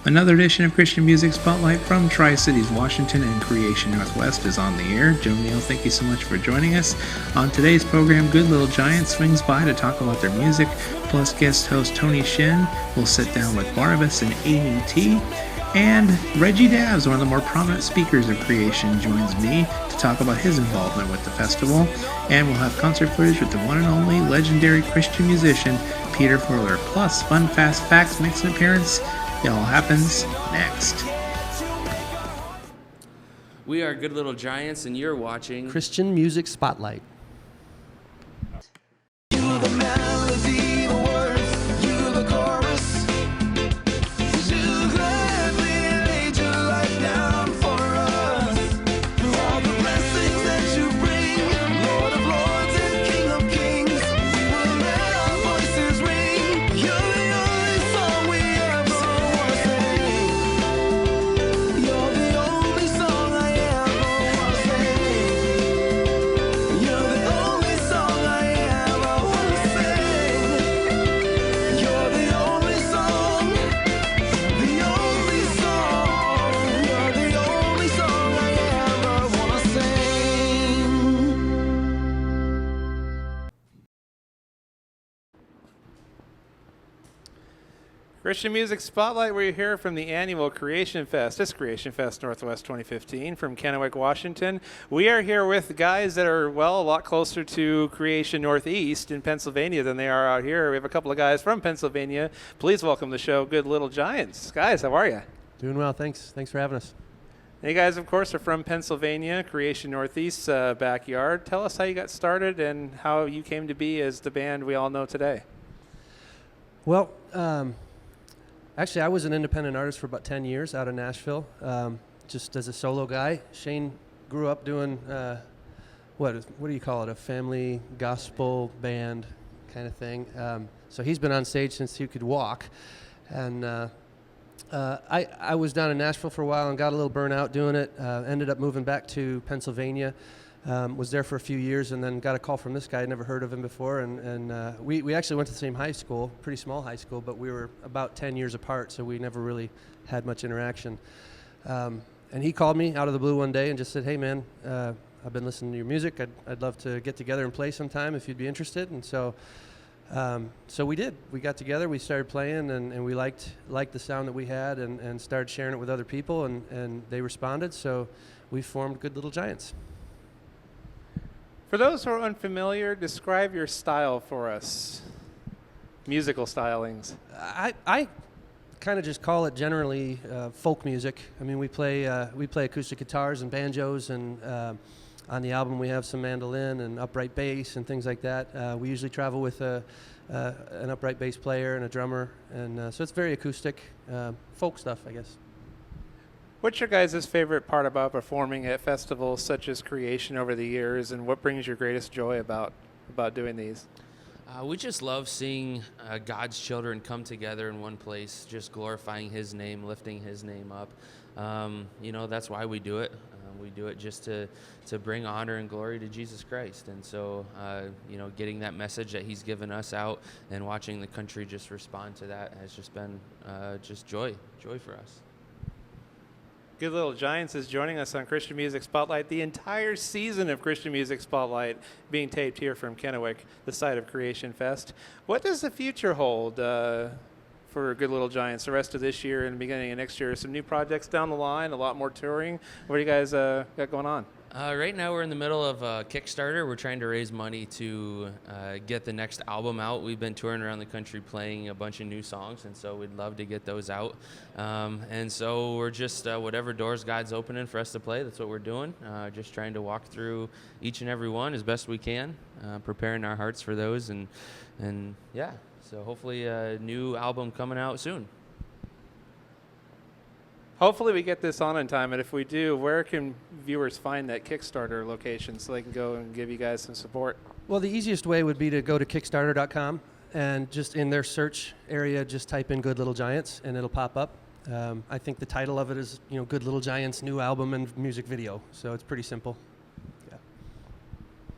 Another edition of Christian Music Spotlight from Tri-Cities, Washington and Creation Northwest is on the air. Joe Neal, thank you so much for joining us. On today's program, Good Little Giant swings by to talk about their music, plus guest host Tony Shin will sit down with Barnabas and Amy T. And Reggie Dabbs, one of the more prominent speakers of Creation, joins me to talk about his involvement with the festival. And we'll have concert footage with the one and only legendary Christian musician, Peter Furler. Plus, Fun Fast Facts makes an appearance. It all happens next. We are Good Little Giants, and you're watching Christian Music Spotlight. You're the melody, the words, you're the chorus. You gladly laid your life down for us. Through all the blessings that you bring, Lord of Lords and King of Kings, we will let our voices ring. You're the only song we ever want to sing. You're the only song I ever want to sing. You're the only song I ever want to sing. You're the only song, the only song. You're the only song I ever want to sing. Christian Music Spotlight, we're here from the annual Creation Fest. This Creation Fest Northwest 2015 from Kennewick, Washington. We are here with guys that are, well, a lot closer to Creation Northeast in Pennsylvania than they are out here. We have a couple of guys from Pennsylvania. Please welcome to the show, Good Little Giants. Guys, how are you? Doing well, thanks. Thanks for having us. You guys, of course, are from Pennsylvania, Creation Northeast's backyard. Tell us how you got started and how you came to be as the band we all know today. Well, actually, I was an independent artist for about 10 years out of Nashville, just as a solo guy. Shane grew up doing, what do you call it, a family gospel band kind of thing. So he's been on stage since he could walk. And I was down in Nashville for a while and got a little burnout doing it. Ended up moving back to Pennsylvania. Was there for a few years and then got a call from this guy. I'd never heard of him before. And we actually went to the same high school, pretty small high school, but we were about 10 years apart, so we never really had much interaction. And he called me out of the blue one day and just said, hey, man, I've been listening to your music. I'd love to get together and play sometime if you'd be interested. And so we did. We got together, we started playing, and we liked the sound that we had and started sharing it with other people, and they responded. So we formed Good Little Giants. For those who are unfamiliar, describe your style for us. Musical stylings. I kind of just call it generally folk music. I mean, we play acoustic guitars and banjos, and on the album we have some mandolin and upright bass and things like that. We usually travel with an upright bass player and a drummer, and so it's very acoustic, folk stuff, I guess. What's your guys' favorite part about performing at festivals such as Creation over the years, and what brings your greatest joy about doing these? we just love seeing God's children come together in one place, just glorifying His name, lifting His name up. That's why we do it. We do it just to bring honor and glory to Jesus Christ. And so, getting that message that He's given us out and watching the country just respond to that has just been just joy for us. Good Little Giants is joining us on Christian Music Spotlight. The entire season of Christian Music Spotlight being taped here from Kennewick, the site of Creation Fest. What does the future hold for Good Little Giants the rest of this year and the beginning of next year? Some new projects down the line, a lot more touring. What do you guys got going on? Right now we're in the middle of a Kickstarter. We're trying to raise money to get the next album out. We've been touring around the country playing a bunch of new songs, and so we'd love to get those out. And so we're just, whatever doors God's opening for us to play, that's what we're doing. Just trying to walk through each and every one as best we can, preparing our hearts for those. And yeah, so hopefully a new album coming out soon. Hopefully we get this on in time, and if we do, where can viewers find that Kickstarter location so they can go and give you guys some support? Well, the easiest way would be to go to Kickstarter.com and just in their search area, just type in Good Little Giants, and it'll pop up. I think the title of it is, Good Little Giants' new album and music video, so it's pretty simple. Yeah.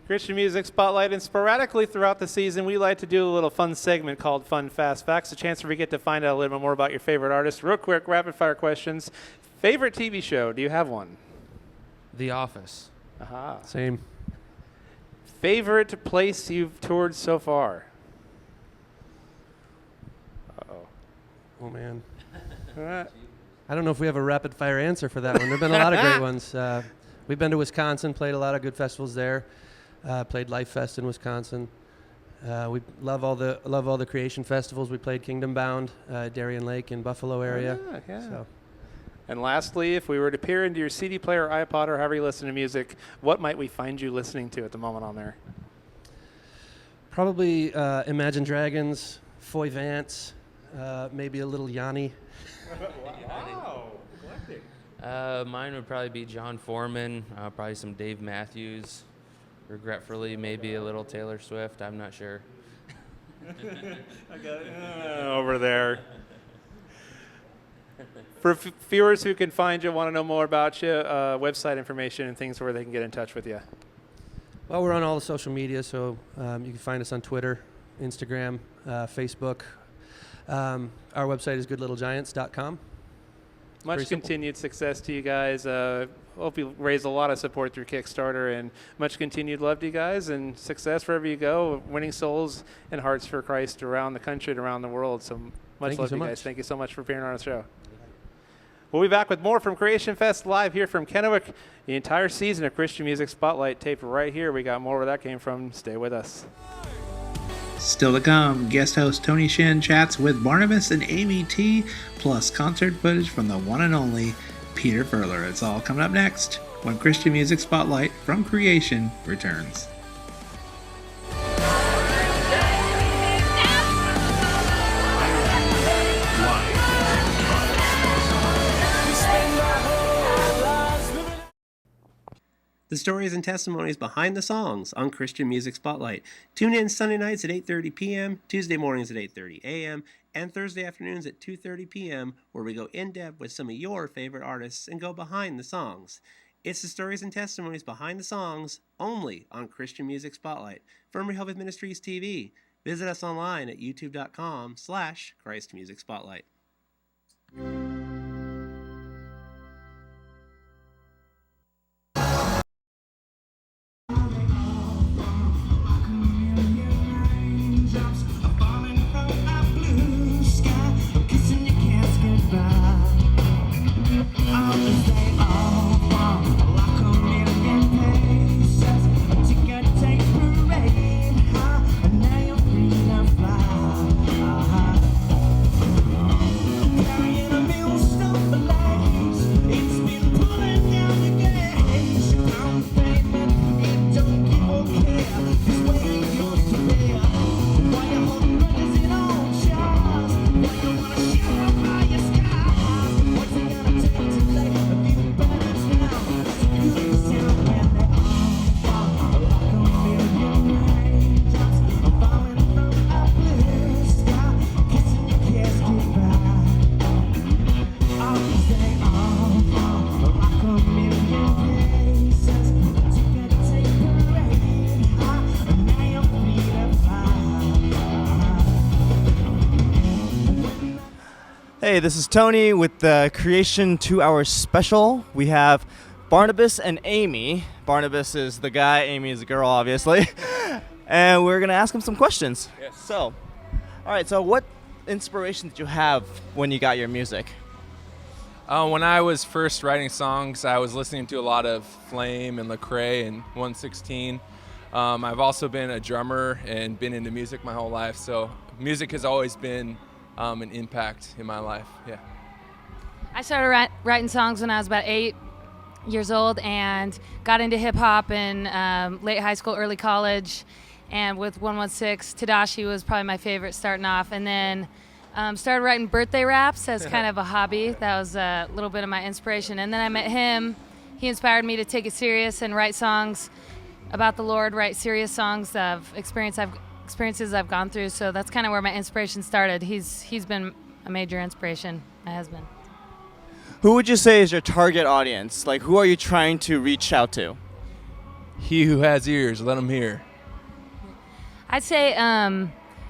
Christian Music Spotlight, and sporadically throughout the season, we like to do a little fun segment called Fun Fast Facts, a chance where we get to find out a little bit more about your favorite artist. Real quick, rapid-fire questions. Favorite TV show? Do you have one? The Office. Aha. Same. Favorite place you've toured so far? Uh-oh. Oh, man. Uh, I don't know if we have a rapid-fire answer for that one. There have been a lot of great ones. We've been to Wisconsin, played a lot of good festivals there. Played Life Fest in Wisconsin. We love all the creation festivals. We played Kingdom Bound, Darien Lake in Buffalo area. Yeah. So. And lastly, if we were to peer into your CD player, iPod, or however you listen to music, what might we find you listening to at the moment on there? Probably Imagine Dragons, Foy Vance, maybe a little Yanni. Wow. Eclectic. Mine would probably be John Foreman, probably some Dave Matthews. Regretfully, maybe a little Taylor Swift. I'm not sure. I got it over there. For viewers who can find you, want to know more about you, website information and things where they can get in touch with you. Well, we're on all the social media, so you can find us on Twitter, Instagram, Facebook. Our website is goodlittlegiants.com. Much continued success to you guys. Hope you raise a lot of support through Kickstarter, and much continued love to you guys, and success wherever you go, winning souls and hearts for Christ around the country and around the world. So much love to you guys. Thank you so much for appearing on the show. We'll be back with more from Creation Fest live here from Kennewick. The entire season of Christian Music Spotlight taped right here. We got more where that came from. Stay with us. Still to come, guest host Tony Shin chats with Barnabas and Amy T, plus concert footage from the one and only Peter Furler. It's all coming up next when Christian Music Spotlight from Creation returns. The stories and testimonies behind the songs on Christian Music Spotlight. Tune in Sunday nights at 8:30 p.m., Tuesday mornings at 8:30 a.m., and Thursday afternoons at 2:30 p.m., where we go in-depth with some of your favorite artists and go behind the songs. It's the stories and testimonies behind the songs only on Christian Music Spotlight from Rehoboth Ministries TV. Visit us online at youtube.com/Christ Music Spotlight. Hey, this is Tony with the Creation 2-Hour Special. We have Barnabas and Amy. Barnabas is the guy, Amy is the girl, obviously. And we're going to ask them some questions. Yes. So, all right, so what inspiration did you have when you got your music? When I was first writing songs, I was listening to a lot of Flame and Lecrae and 116. I've also been a drummer and been into music my whole life, so music has always been an impact in my life. Yeah. I started writing songs when I was about 8 years old and got into hip hop in late high school, early college, and with 116, Tadashi was probably my favorite starting off, and then started writing birthday raps as kind of a hobby. That was a little bit of my inspiration, and then I met him. He inspired me to take it serious and write songs about the Lord, write serious songs of experiences I've gone through, so that's kind of where my inspiration started. He's been a major inspiration, my husband. Who would you say is your target audience? Like, who are you trying to reach out to? he who has ears, let him hear. I'd say,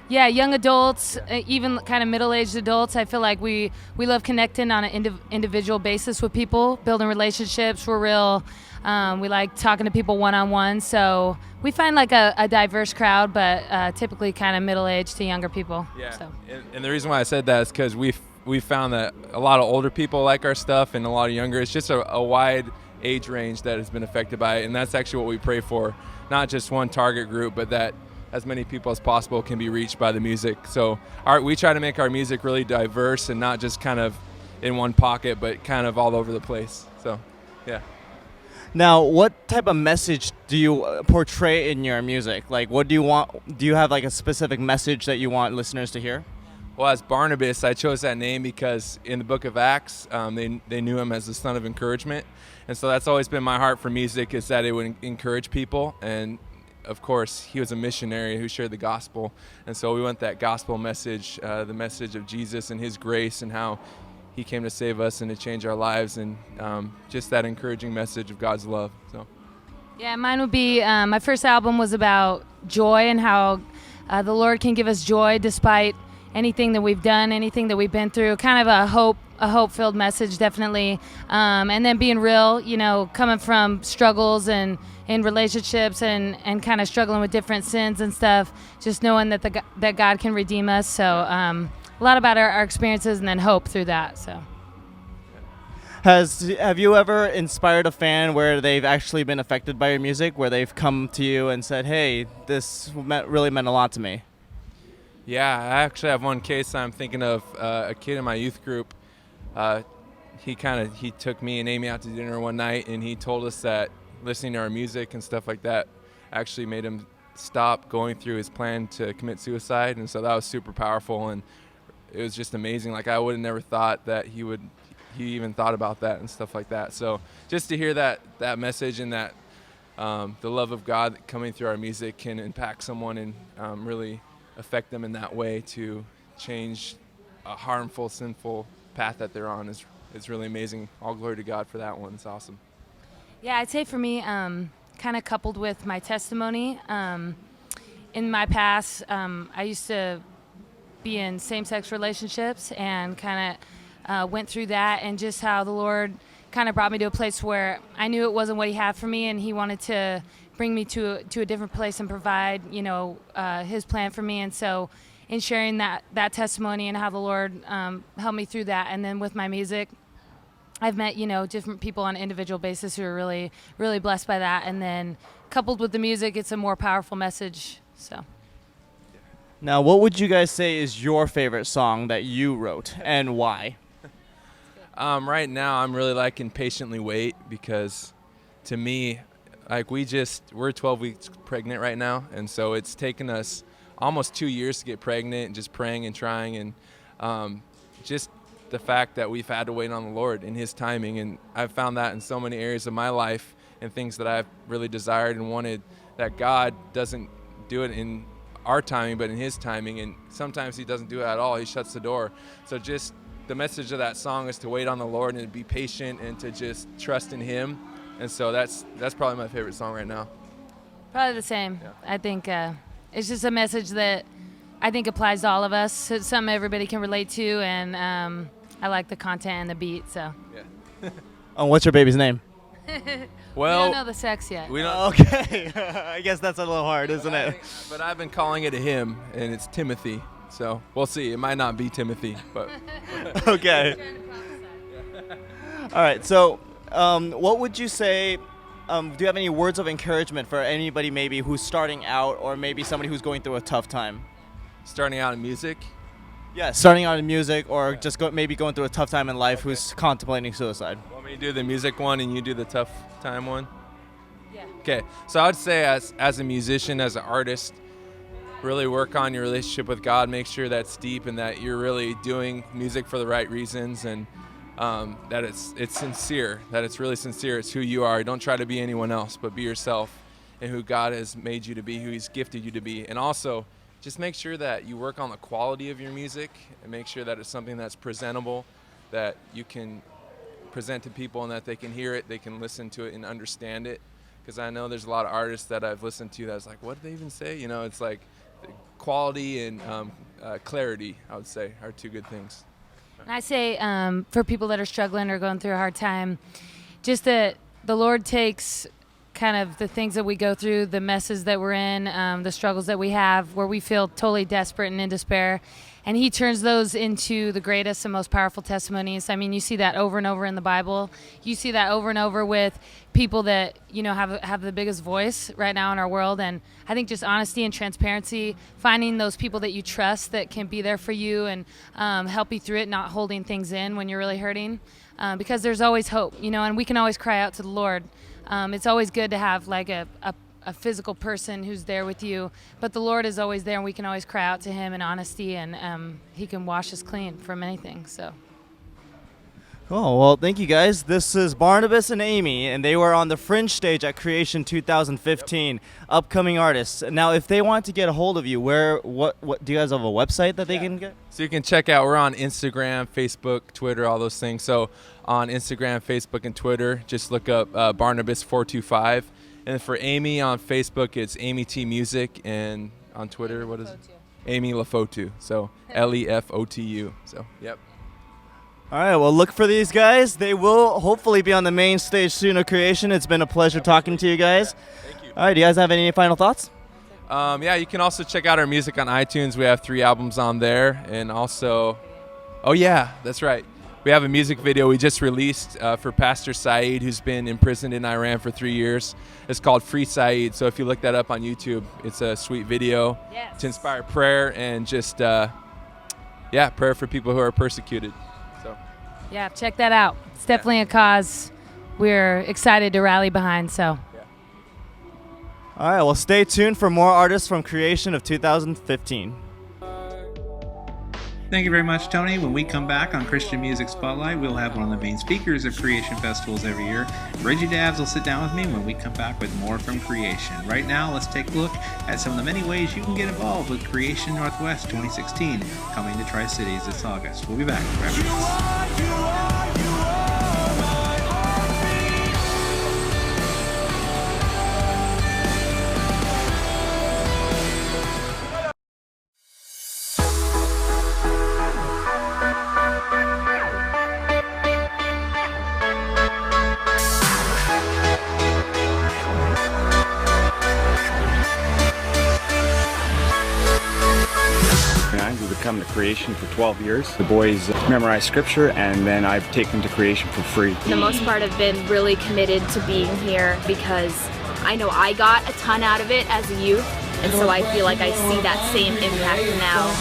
young adults, even kind of middle-aged adults. I feel like we love connecting on an individual basis with people, building relationships. We're real. We like talking to people one-on-one. So we find like a diverse crowd, but typically kind of middle-aged to younger people. Yeah. So. And the reason why I said that is because we found that a lot of older people like our stuff and a lot of younger. It's just a wide age range that has been affected by it, and that's actually what we pray for. Not just one target group, but that as many people as possible can be reached by the music. So we try to make our music really diverse and not just kind of in one pocket, but kind of all over the place. So, yeah. Now, what type of message do you portray in your music? Like, what do you want? Do you have like a specific message that you want listeners to hear? Well, as Barnabas, I chose that name because in the book of Acts, they knew him as the son of encouragement. And so that's always been my heart for music, is that it would encourage people. And of course, he was a missionary who shared the gospel. And so we want that gospel message, the message of Jesus and his grace and how he came to save us and to change our lives, and just that encouraging message of God's love. So, Yeah, mine would be, my first album was about joy and how the Lord can give us joy despite anything that we've done, anything that we've been through. Kind of a hope-filled message, definitely. And then being real, coming from struggles and in relationships and kind of struggling with different sins and stuff, just knowing that that God can redeem us. So a lot about our experiences and then hope through that. So. Have you ever inspired a fan where they've actually been affected by your music, where they've come to you and said, hey, this really meant a lot to me? yeah, I actually have one case I'm thinking of. A kid in my youth group, he took me and Amy out to dinner one night, and he told us that listening to our music and stuff like that actually made him stop going through his plan to commit suicide. And so that was super powerful, and it was just amazing. Like, I would have never thought that he even thought about that and stuff like that. So just to hear that message and that the love of God coming through our music can impact someone and really affect them in that way to change a harmful, sinful path that they're on is really amazing. All glory to God for that one. It's awesome. Yeah, I'd say for me, kind of coupled with my testimony, in my past, I used to be in same-sex relationships and kind of went through that, and just how the Lord kind of brought me to a place where I knew it wasn't what he had for me, and he wanted to bring me to a different place and provide, his plan for me. And so in sharing that testimony and how the Lord helped me through that, and then with my music, I've met, different people on an individual basis who are really, really blessed by that. And then coupled with the music, it's a more powerful message. So. Now, what would you guys say is your favorite song that you wrote, and why? Right now, I'm really liking Patiently Wait, because to me, like, we're 12 weeks pregnant right now. And so it's taken us almost 2 years to get pregnant, and just praying and trying. And just the fact that we've had to wait on the Lord in his timing. And I've found that in so many areas of my life and things that I've really desired and wanted, that God doesn't do it in our timing, but in his timing. And sometimes he doesn't do it at all. He shuts the door. So just the message of that song is to wait on the Lord and to be patient and to just trust in him. And so that's probably my favorite song right now. Probably the same. Yeah. I think it's just a message that I think applies to all of us. It's something everybody can relate to, and I like the content and the beat. So. Yeah. What's your baby's name? Well, we don't know the sex yet. we don't. Okay. I guess that's a little hard, isn't it? But I've been calling it a him, and it's Timothy. So we'll see. It might not be Timothy, but Okay. All right. So, what would you say? Do you have any words of encouragement for anybody maybe who's starting out, or maybe somebody who's going through a tough time? starting out in music. Yeah, starting out in music, or just maybe going through a tough time in life, who's contemplating suicide. Want me to do the music one and you do the tough time one? Yeah. Okay, so I would say as a musician, as an artist, really work on your relationship with God. Make sure that's deep and that you're really doing music for the right reasons, and that it's sincere, that it's really sincere. It's who you are. Don't try to be anyone else, but be yourself and who God has made you to be, who he's gifted you to be. And also, just make sure that you work on the quality of your music and make sure that it's something that's presentable, that you can present to people and that they can hear it, they can listen to it and understand it. because I know there's a lot of artists that I've listened to that's like, what did they even say? You know, it's like quality and clarity, I would say, are two good things. And I say for people that are struggling or going through a hard time, just that the Lord takes kind of the things that we go through, the messes that we're in, the struggles that we have, where we feel totally desperate and in despair, and he turns those into the greatest and most powerful testimonies. I mean, you see that over and over in the Bible. You see that over and over with people that, you know, have the biggest voice right now in our world. And I think just honesty and transparency, finding those people that you trust that can be there for you and help you through it, not holding things in when you're really hurting, because there's always hope, you know, and we can always cry out to the Lord. It's always good to have like a physical person who's there with you, but the Lord is always there, and we can always cry out to him in honesty, and he can wash us clean from anything. So Cool. Well, thank you guys. This is Barnabas and Amy, and they were on the Fringe stage at Creation 2015. Upcoming artists. Now, if they want to get a hold of you, what do you guys have a website that they can get? So you can check out, we're on Instagram, Facebook, Twitter, all those things. So on Instagram, Facebook, and Twitter, just look up Barnabas425. And for Amy on Facebook, it's Amy T Music, and on Twitter, what is it? Amy Lefotu. So Lefotu. So, yep. All right, well, look for these guys. They will hopefully be on the main stage soon of Creation. It's been a pleasure talking to you guys. Thank you. All right, do you guys have any final thoughts? Yeah, you can also check out our music on iTunes. We have 3 albums on there. And also, oh yeah, that's right. We have a music video we just released for Pastor Saeed, who's been imprisoned in Iran for 3 years. It's called Free Saeed. So if you look that up on YouTube, it's a sweet video to inspire prayer and just, prayer for people who are persecuted. So. Yeah, check that out. It's definitely a cause we're excited to rally behind. So. All right, well, stay tuned for more artists from Creation of 2015. Thank you very much, Tony. When we come back on Christian Music Spotlight, we'll have one of the main speakers of Creation Festivals every year. Reggie Dabbs will sit down with me when we come back with more from Creation. Right now, let's take a look at some of the many ways you can get involved with Creation Northwest 2016, coming to Tri-Cities this August. We'll be back right after this. We've come to Creation for 12 years. The boys memorize scripture, and then I take them to Creation for free. For the most part, I've been really committed to being here because I know I got a ton out of it as a youth, and so I feel like I see that same impact now.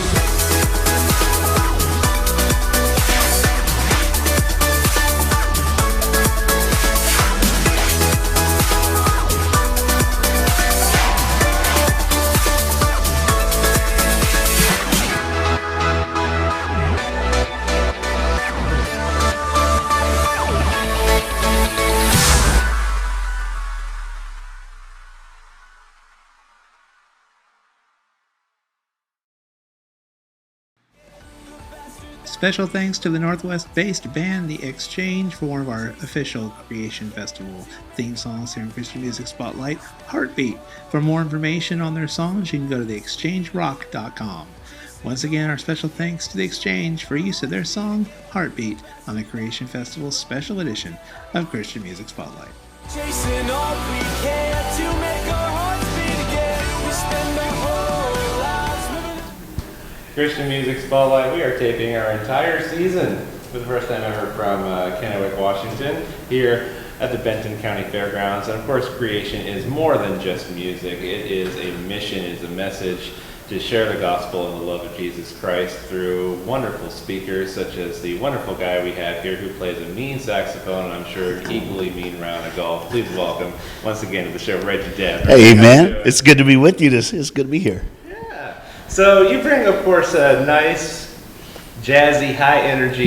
Special thanks to the Northwest-based band The Exchange for one of our official Creation Festival theme songs here in Christian Music Spotlight, Heartbeat. For more information on their songs, you can go to theexchangerock.com. Once again, our special thanks to The Exchange for use of their song, Heartbeat, on the Creation Festival's special edition of Christian Music Spotlight. Chasing all we can to make our hearts beat again. We spend our whole lives living. Christian Music Spotlight, we are taping our entire season for the first time ever from Kennewick, Washington, here at the Benton County Fairgrounds. And of course, Creation is more than just music. It is a mission, it is a message to share the gospel and the love of Jesus Christ through wonderful speakers, such as the wonderful guy we have here who plays a mean saxophone, and I'm sure an equally mean round of golf. Please welcome, once again, to the show, Reggie Dabbs. Hey, man. It's good to be with you. It's good to be here. So you bring, of course, a nice, jazzy, high energy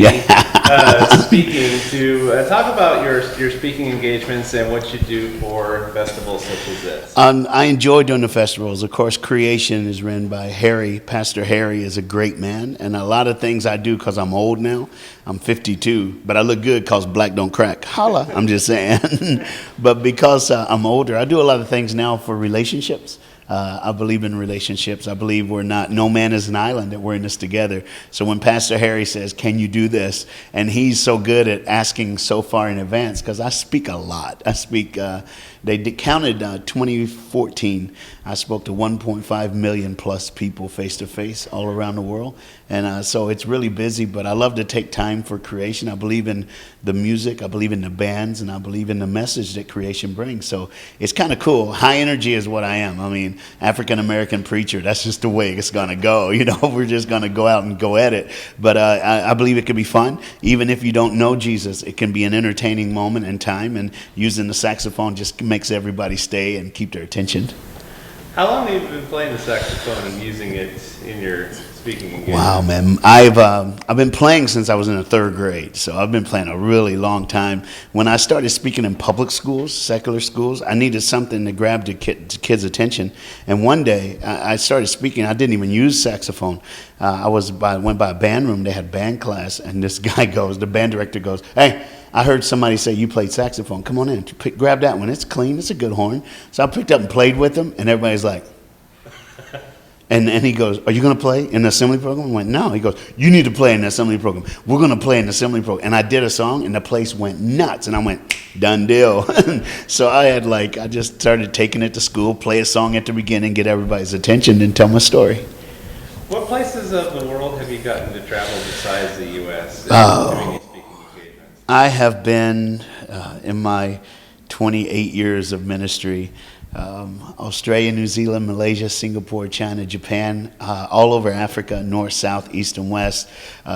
speaking to talk about your speaking engagements and what you do for festivals such as this. I enjoy doing the festivals. Of course, Creation is run by Harry. Pastor Harry is a great man, and a lot of things I do because I'm old now. I'm 52, but I look good because black don't crack. Holla, I'm just saying. But because I'm older, I do a lot of things now for relationships. I believe in relationships. I believe no man is an island, that we're in this together. So when Pastor Harry says, can you do this? And he's so good at asking so far in advance, because I speak a lot. They counted 2014. I spoke to 1.5 million plus people face to face all around the world. And so it's really busy, but I love to take time for Creation. I believe in the music, I believe in the bands, and I believe in the message that Creation brings. So it's kind of cool. High energy is what I am. I mean, African-American preacher, that's just the way it's going to go. We're just going to go out and go at it. But I believe it can be fun. Even if you don't know Jesus, it can be an entertaining moment in time, and using the saxophone just makes everybody stay and keep their attention. How long have you been playing the saxophone and using it in your speaking engagements? Wow, man. I've been playing since I was in the 3rd grade, so I've been playing a really long time. When I started speaking in public schools, secular schools, I needed something to grab the kids' attention. And one day, I started speaking. I didn't even use saxophone. I went by a band room. They had band class, and this guy the band director goes, "Hey, I heard somebody say you played saxophone. Come on in, grab that one. It's clean. It's a good horn." So I picked up and played with him, and everybody's like, and he goes, "Are you going to play in the assembly program?" I went, "No." He goes, "You need to play in the assembly program. We're going to play in the assembly program." And I did a song, and the place went nuts. And I went, done deal. So I just started taking it to school, play a song at the beginning, get everybody's attention, and tell my story. What places of the world have you gotten to travel besides the U.S. Oh. Doing these speaking engagements? I have been, in my 28 years of ministry, Australia, New Zealand, Malaysia, Singapore, China, Japan, all over Africa, north, south, east, and west,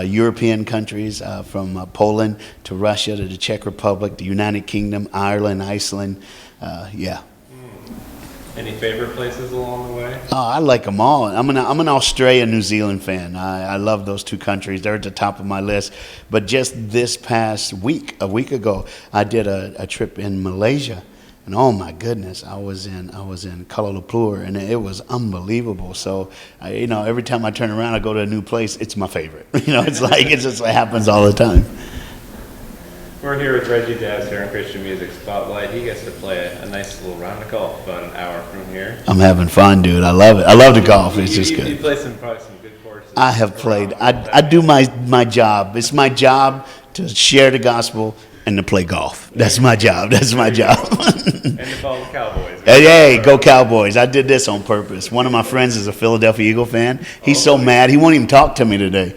European countries, from Poland to Russia to the Czech Republic, the United Kingdom, Ireland, Iceland, yeah. Any favorite places along the way? Oh, I like them all. I'm an Australia, New Zealand fan. I love those two countries. They're at the top of my list. But just this past week, a week ago, I did a trip in Malaysia. And oh my goodness, I was in Kuala Lumpur, and it was unbelievable. So, every time I turn around, I go to a new place. It's my favorite. It just happens all the time. We're here with Reggie Dabbs here on Christian Music Spotlight. He gets to play a nice little round of golf about an hour from here. I'm having fun, dude. I love it. I love the golf. It's just good. You play probably some good courses. I have played. I do my job. It's my job to share the gospel and to play golf. That's my job. That's my job. And to follow the Cowboys. Hey, go Cowboys. I did this on purpose. One of my friends is a Philadelphia Eagle fan. He's so mad, he won't even talk to me today.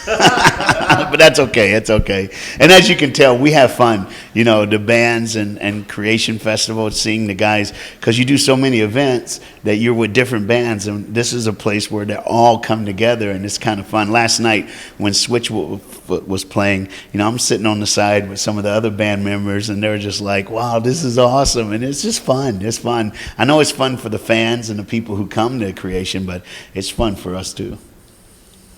But that's okay. It's okay. And as you can tell, we have fun. The bands and Creation Festival, seeing the guys, because you do so many events that you're with different bands, and this is a place where they all come together, and it's kind of fun. Last night when Switchfoot was playing, I'm sitting on the side with some of the other band members, and they're just like, wow, this is awesome. And it's just fun. It's fun. I know it's fun for the fans and the people who come to Creation, but it's fun for us too.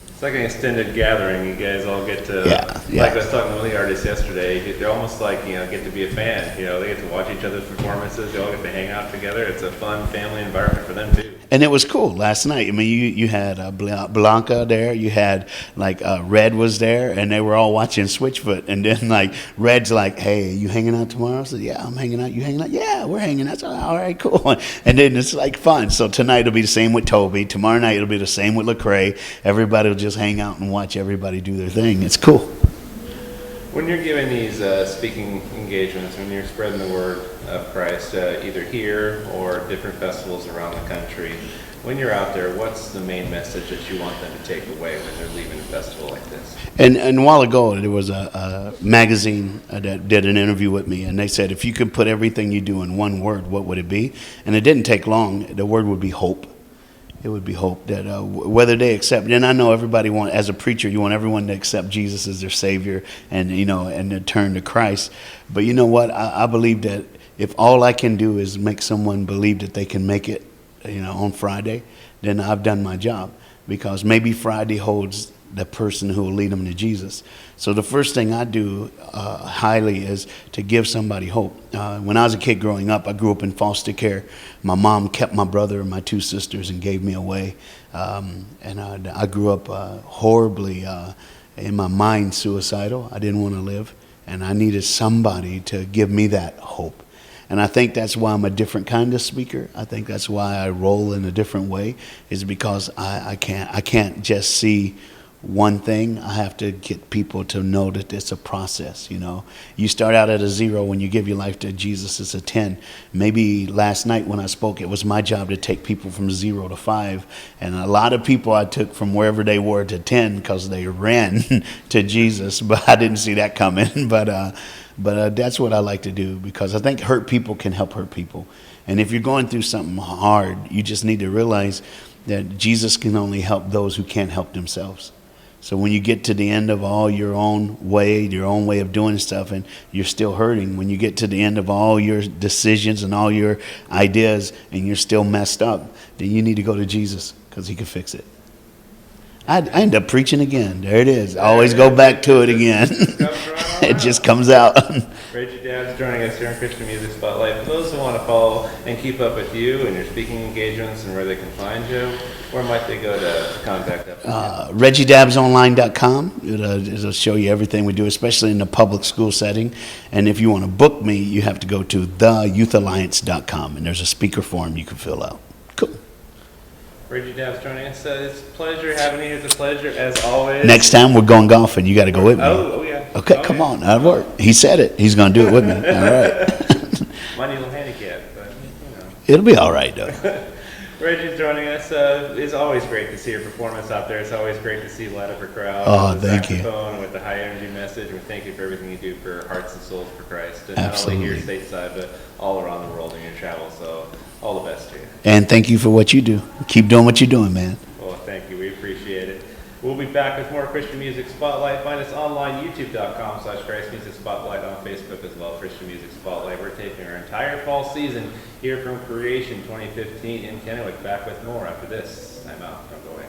It's like an extended gathering. You guys all get to, yeah. like I was talking to one of the artists yesterday, they're almost like, get to be a fan. They get to watch each other's performances. They all get to hang out together. It's a fun family environment for them too. And it was cool last night. I mean, you had Blanca there. You had Red was there, and they were all watching Switchfoot. And then Red's like, "Hey, you hanging out tomorrow?" I said, "Yeah, I'm hanging out. You hanging out?" "Yeah, we're hanging out." So, all right, cool. And then it's fun. So tonight it'll be the same with Toby. Tomorrow night it'll be the same with Lecrae. Everybody will just hang out and watch everybody do their thing. It's cool. When you're giving these speaking engagements, when you're spreading the word of Christ, either here or different festivals around the country, when you're out there, what's the main message that you want them to take away when they're leaving a festival like this? And a while ago, there was a magazine that did an interview with me, and they said, if you could put everything you do in one word, what would it be? And it didn't take long. The word would be hope. It would be hope that whether they accept, and I know everybody as a preacher, you want everyone to accept Jesus as their Savior and to turn to Christ. But you know what? I believe that if all I can do is make someone believe that they can make it, on Friday, then I've done my job. Because maybe Friday holds the person who will lead them to Jesus. So the first thing I do highly is to give somebody hope. When I was a kid growing up, I grew up in foster care. My mom kept my brother and my 2 sisters and gave me away. And I grew up horribly, in my mind, suicidal. I didn't want to live. And I needed somebody to give me that hope. And I think that's why I'm a different kind of speaker. I think that's why I roll in a different way, is because I can't just see one thing. I have to get people to know that it's a process, you know. You start out at a 0 when you give your life to Jesus. It's a 10. Maybe last night when I spoke, it was my job to take people from 0 to 5. And a lot of people I took from wherever they were to 10 because they ran to Jesus. But I didn't see that coming. But that's what I like to do, because I think hurt people can help hurt people. And if you're going through something hard, you just need to realize that Jesus can only help those who can't help themselves. So when you get to the end of all your own way of doing stuff, and you're still hurting, when you get to the end of all your decisions and all your ideas and you're still messed up, then you need to go to Jesus, because he can fix it. I end up preaching again. There it is. I always go back to it again. It just comes out. Reggie Dabbs joining us here on Christian Music Spotlight. For those who want to follow and keep up with you and your speaking engagements and where they can find you, where might they go to contact us? ReggieDabbsOnline.com. It'll show you everything we do, especially in the public school setting. And if you want to book me, you have to go to theyouthAlliance.com, and there's a speaker form you can fill out. Cool. Reggie Dabbs joining us. It's a pleasure having you. It's a pleasure, as always. Next time we're going golfing. You got to go with me. Oh yeah. Okay, come on. That'll work. He said it. He's going to do it with me. All right. Money will handicap, but you know. It'll be all right, though. Reggie's joining us. It's always great to see your performance out there. It's always great to see light up a crowd. Oh, with the thank you. saxophone, with the high energy message. We thank you for everything you do for hearts and souls for Christ. And Absolutely. not only here stateside, but all around the world in your travels. So all the best to you. And thank you for what you do. Keep doing what you're doing, man. Well, thank you. We appreciate it. We'll be back with more Christian Music Spotlight. Find us online, youtube.com/Christ Music Spotlight, on Facebook as well, Christian Music Spotlight. We're taking our entire fall season here from Creation 2015 in Kennewick. Back with more after this. I'm out. Don't go away.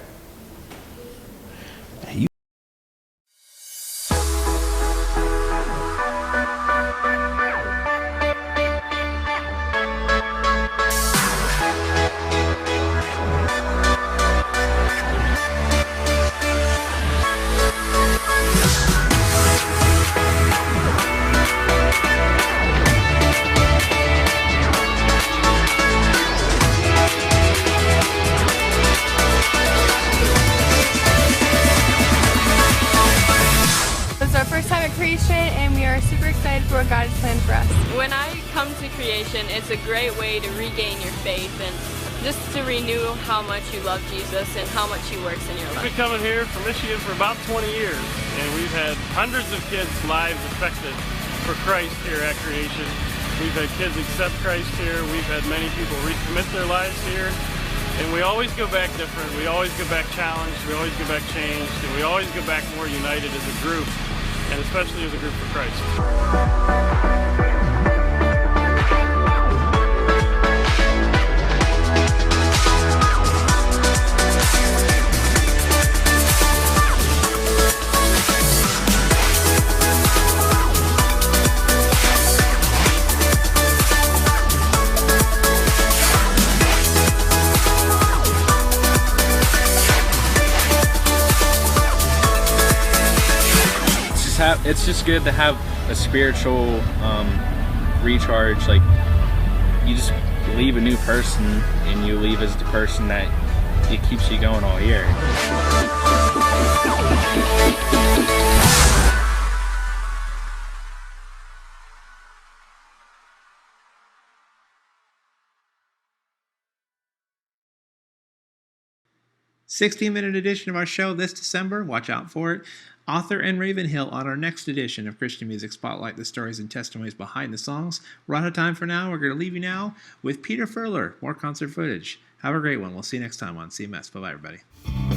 And we are super excited for what God has planned for us. When I come to Creation, it's a great way to regain your faith and just to renew how much you love Jesus and how much he works in your life. We've been coming here from Michigan for about 20 years, and we've had hundreds of kids' lives affected for Christ here at Creation. We've had kids accept Christ here. We've had many people recommit their lives here. And we always go back different. We always go back challenged. We always go back changed. And we always go back more united as a group, and especially as a group for Christ. It's just good to have a spiritual recharge. Like, you just leave a new person and you leave as the person that it keeps you going all year. "60-minute edition of our show this December. Watch out for it. Author and Ravenhill on our next edition of Christian Music Spotlight, the stories and testimonies behind the songs. We're out of time for now. We're going to leave you now with Peter Furler. More concert footage. Have a great one. We'll see you next time on CMS. Bye-bye, everybody.